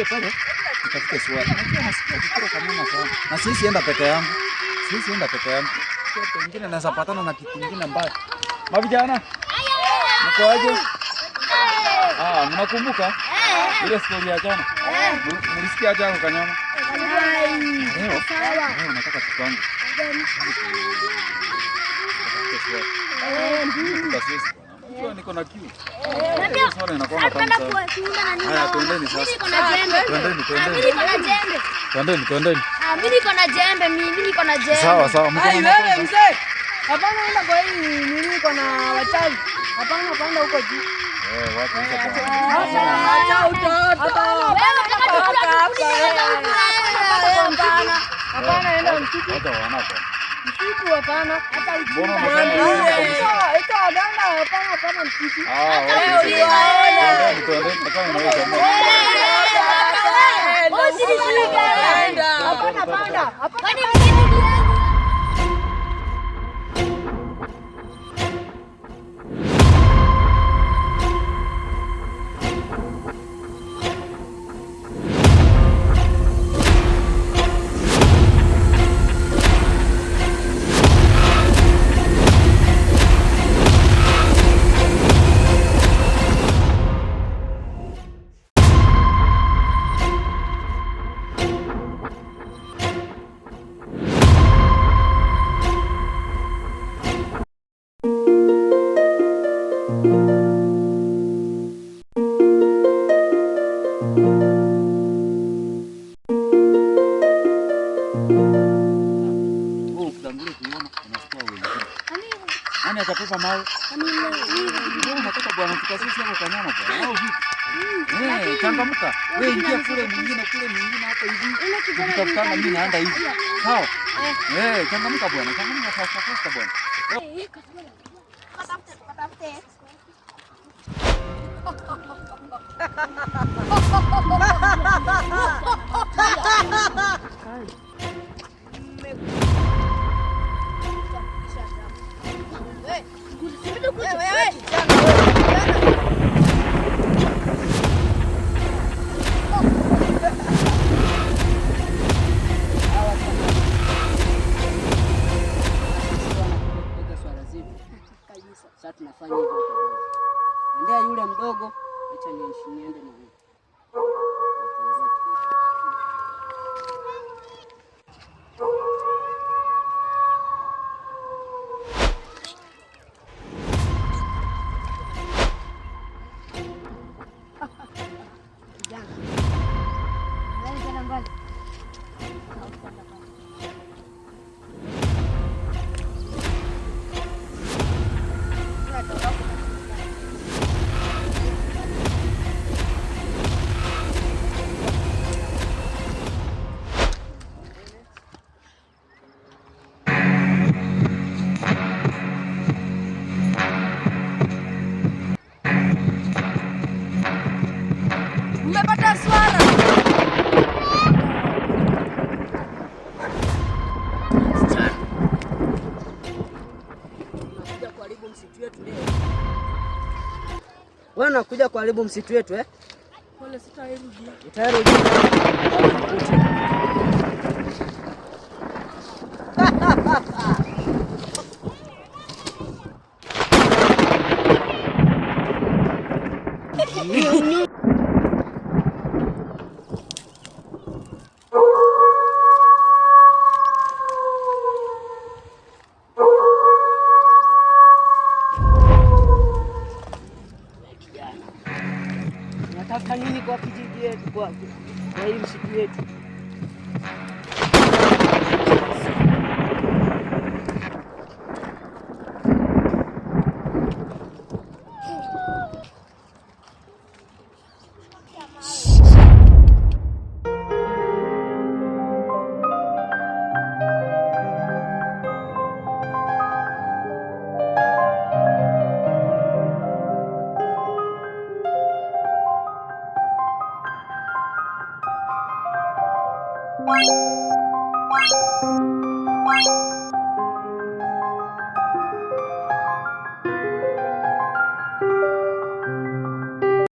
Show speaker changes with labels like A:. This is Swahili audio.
A: niingie pale nitafute swali. Najua nasikia kikoro kama sana. Na sisi enda peke yangu. Sisi enda peke yangu. Pengine naweza patana na kitu kingine mbaya. Mavijana. Mko aje? Mnakumbuka? Ile story ya jana. Mlisikia jana kanyama? Sawa. Nataka tupange. Ndio niko na kiu. Swali inakuwa tamu sana. Haya, twendeni sasa. Twendeni. Twendeni.
B: Mimi niko na jembe, mimi niko na jembe.
A: Sawa.
C: Wewe mzee. Hapana, enda kwa hii mimi niko na wachawi. Hapana, panda huko juu.
A: Wapi hizo bwana?
C: Acha utoto. Hapana, enda msitu.
A: Hata wanapa.
C: Msitu hapana. Hata
A: mbona unasema
C: ito adanga hapana msitu.
A: Twendeni. Nataka naweza moja.
C: Hapana panda.
A: Nani atatupa mawe? Wewe unataka bwana tukasisi hapo kanyama bwana. Au vipi? Changamka. Wewe ingia kule mwingine hapa hivi. Tukitafutana mimi naenda hivi. Sawa? Changamka bwana. Changamka fasta bwana. Katafute.
D: Sasa tunafanya hivyo kidogo. Endea yule mdogo, acha niende na wewe.
C: Mmepata swala.
D: Wewe unakuja kuharibu msitu wetu eh?
C: Pole, sitairudi.
D: Utairudi. Nataka nini kwa kijiji yetu, kwa hii msitu yetu?
B: Bye.